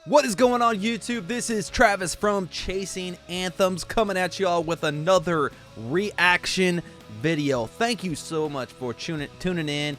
What is going on, YouTube? This is Travis from Chasing Anthems coming at y'all with another reaction video. Thank you so much for tuning in,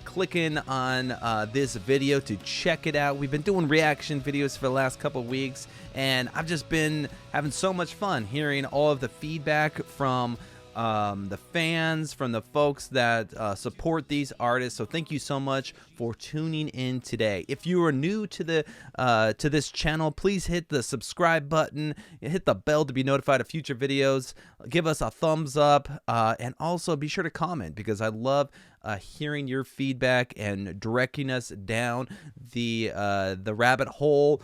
clicking on this video to check it out. We've been doing reaction videos for the last couple of weeks, and I've just been having so much fun hearing all of the feedback from the fans, from the folks that support these artists. So thank you so much for tuning in today. If you are new to this channel, please hit the subscribe button, hit the bell to be notified of future videos, give us a thumbs up, and also be sure to comment, because I love hearing your feedback and directing us down the rabbit hole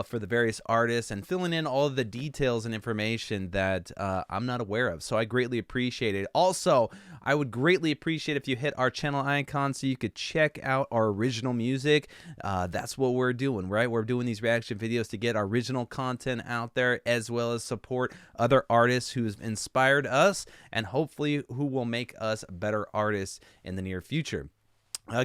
for the various artists and filling in all of the details and information that I'm not aware of. So I greatly appreciate it. Also, I would greatly appreciate if you hit our channel icon so you could check out our original music. That's what we're doing, right? We're doing these reaction videos to get our original content out there, as well as support other artists who've inspired us and hopefully who will make us better artists in the near future.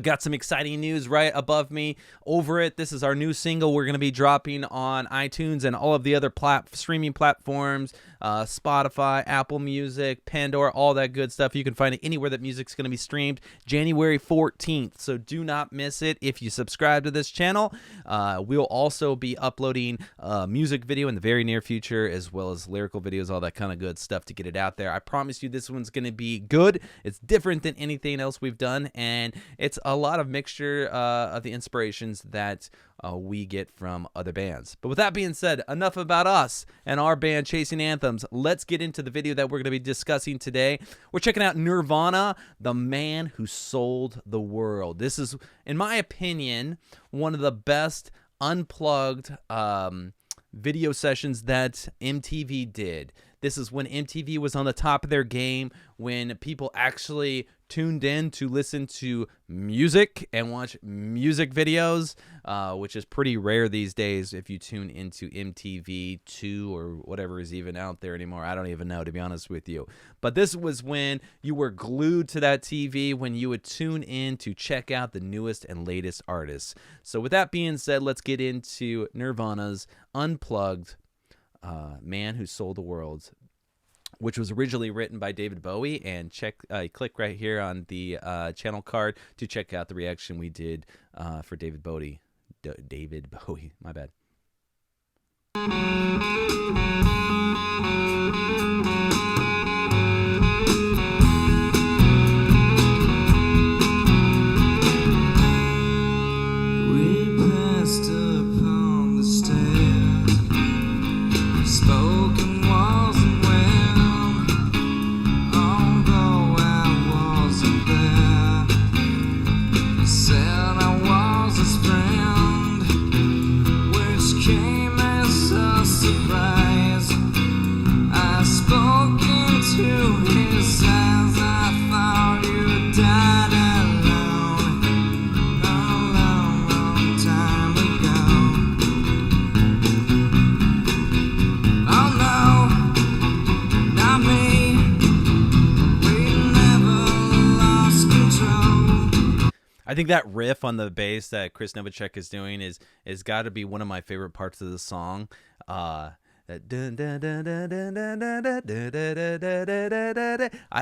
Got some exciting news right above me over it. This is our new single. We're going to be dropping on iTunes and all of the other streaming platforms, Spotify, Apple Music, Pandora, all that good stuff. You can find it anywhere that music's going to be streamed January 14th. So do not miss it if you subscribe to this channel. We'll also be uploading a music video in the very near future, as well as lyrical videos, all that kind of good stuff to get it out there. I promise you this one's going to be good. It's different than anything else we've done, and it's a lot of mixture of the inspirations that we get from other bands. But with that being said, enough about us and our band Chasing Anthems. Let's get into the video that we're going to be discussing today. We're checking out Nirvana, The Man Who Sold the World. This is, in my opinion, one of the best unplugged video sessions that MTV did. This is when MTV was on the top of their game, when people actually tuned in to listen to music and watch music videos, which is pretty rare these days if you tune into MTV2 or whatever is even out there anymore. I don't even know, to be honest with you. But this was when you were glued to that TV, when you would tune in to check out the newest and latest artists. So with that being said, let's get into Nirvana's Unplugged, Man Who Sold the World, which was originally written by David Bowie. And click right here on the channel card to check out the reaction we did for David Bowie. David Bowie, my bad. I think that riff on the bass that Chris Novacek is doing is got to be one of my favorite parts of the song. I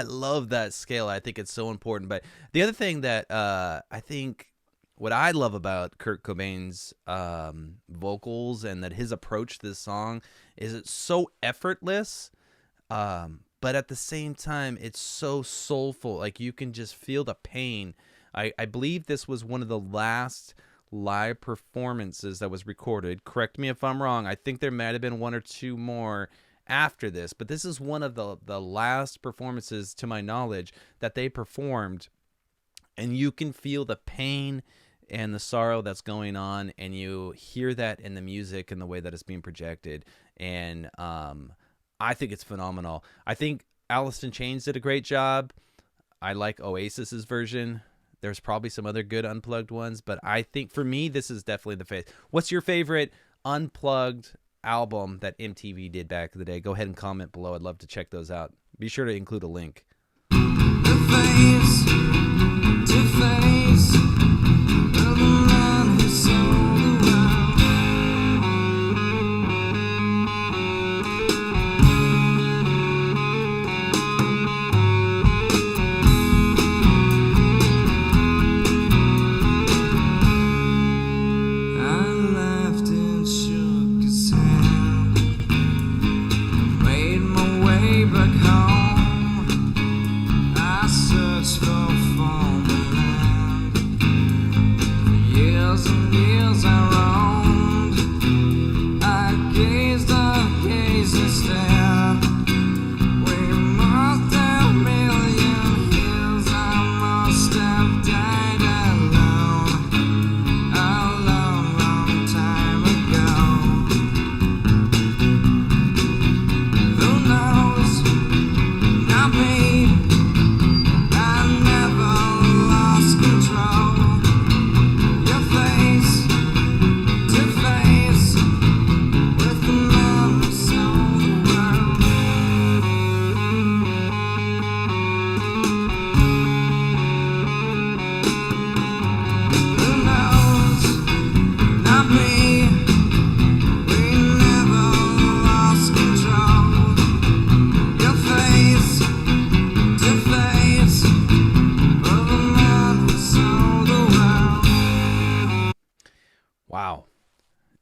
love that scale. I think it's so important. But the other thing that I think what I love about Kurt Cobain's vocals and that his approach to this song is it's so effortless, but at the same time it's so soulful. Like, you can just feel the pain. I believe this was one of the last live performances that was recorded. Correct me if I'm wrong. I think there might have been one or two more after this, but this is one of the last performances, to my knowledge, that they performed. And you can feel the pain and the sorrow that's going on, and you hear that in the music and the way that it's being projected. And I think it's phenomenal. I think Alice in Chains did a great job. I like Oasis's version. There's probably some other good unplugged ones, but I think for me, this is definitely the face. What's your favorite unplugged album that MTV did back in the day? Go ahead and comment below. I'd love to check those out. Be sure to include a link. The face to face of the man who sold the world.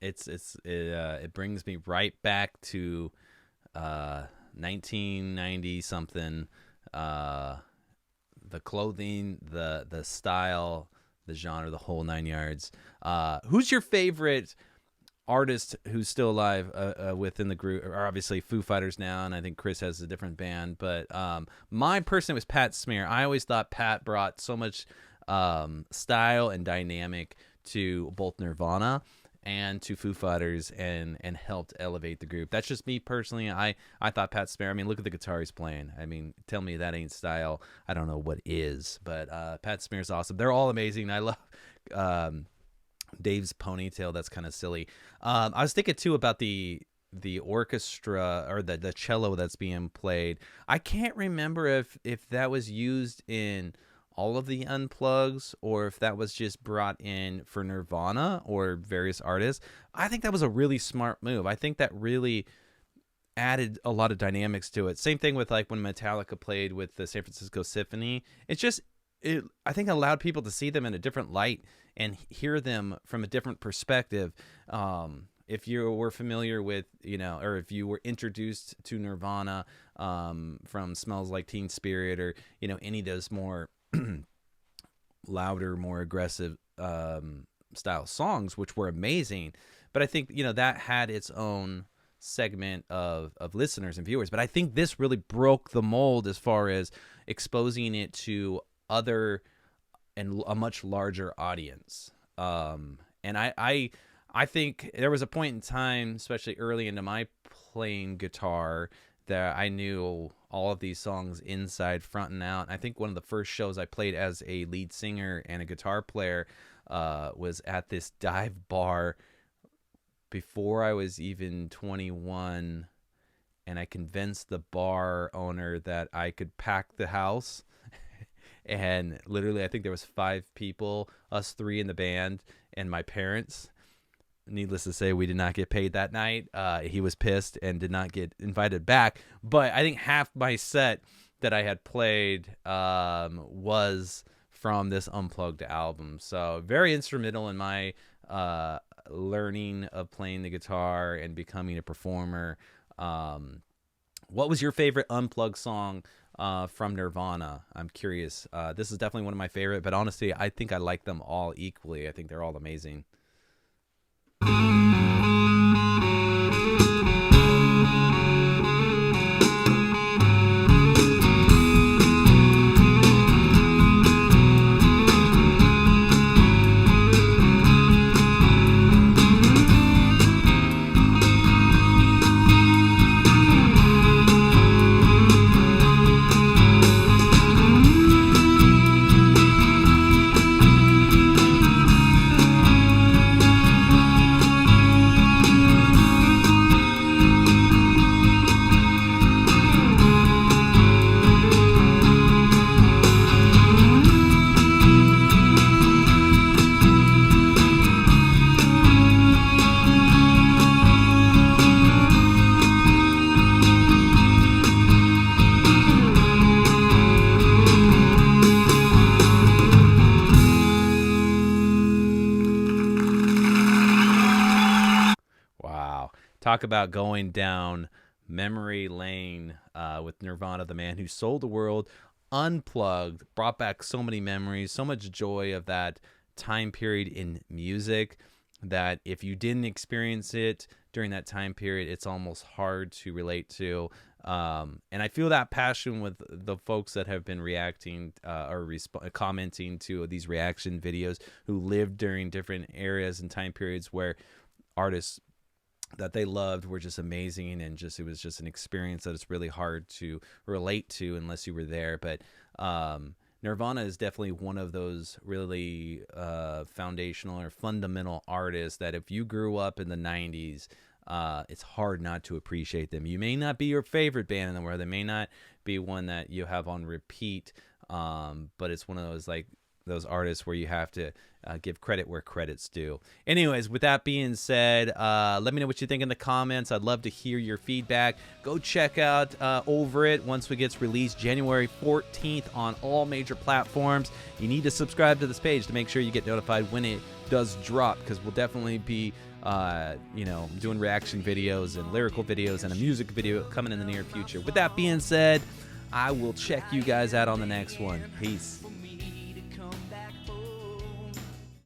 It brings me right back to 1990 something. The clothing, the style, the genre, the whole nine yards. Who's your favorite artist who's still alive within the group? Or obviously Foo Fighters now, and I think Chris has a different band. But my person was Pat Smear. I always thought Pat brought so much style and dynamic to both Nirvana and to Foo Fighters, and helped elevate the group. That's just me personally. I thought Pat Smear, I mean, look at the guitar he's playing. I mean, tell me that ain't style. I don't know what is, but Pat Smear's awesome. They're all amazing. I love Dave's ponytail. That's kind of silly. I was thinking too about the orchestra, or the cello that's being played. I can't remember if that was used in all of the unplugs, or if that was just brought in for Nirvana or various artists. I think that was a really smart move. I think that really added a lot of dynamics to it. Same thing with like when Metallica played with the San Francisco Symphony. I think allowed people to see them in a different light and hear them from a different perspective. If you were familiar with, or if you were introduced to Nirvana from Smells Like Teen Spirit, or any of those more louder, more aggressive style songs, which were amazing, but I think that had its own segment of listeners and viewers. But I think this really broke the mold as far as exposing it to other and a much larger audience. And I think there was a point in time, especially early into my playing guitar, that I knew all of these songs inside, front, and out. I think one of the first shows I played as a lead singer and a guitar player was at this dive bar before I was even 21, and I convinced the bar owner that I could pack the house. And literally, I think there was 5 people, us 3 in the band, and my parents. Needless to say, we did not get paid that night. He was pissed and did not get invited back. But I think half my set that I had played was from this Unplugged album. So very instrumental in my learning of playing the guitar and becoming a performer. What was your favorite Unplugged song from Nirvana? I'm curious. This is definitely one of my favorite, but honestly, I think I like them all equally. I think they're all amazing. Talk about going down memory lane with Nirvana, the man who sold the world. Unplugged brought back so many memories, so much joy of that time period in music, that if you didn't experience it during that time period, it's almost hard to relate to. And I feel that passion with the folks that have been reacting or commenting to these reaction videos, who lived during different eras and time periods where artists that they loved were just amazing, and it was just an experience that it's really hard to relate to unless you were there. But Nirvana is definitely one of those really foundational or fundamental artists that if you grew up in the 90s, it's hard not to appreciate them. You may not be your favorite band in the world. They may not be one that you have on repeat, but it's one of those artists where you have to give credit where credit's due. Anyways, with that being said, let me know what you think in the comments. I'd love to hear your feedback. Go check out Over It once it gets released January 14th on all major platforms. You need to subscribe to this page to make sure you get notified when it does drop, because we'll definitely be doing reaction videos and lyrical videos and a music video coming in the near future. With that being said, I will check you guys out on the next one. Peace.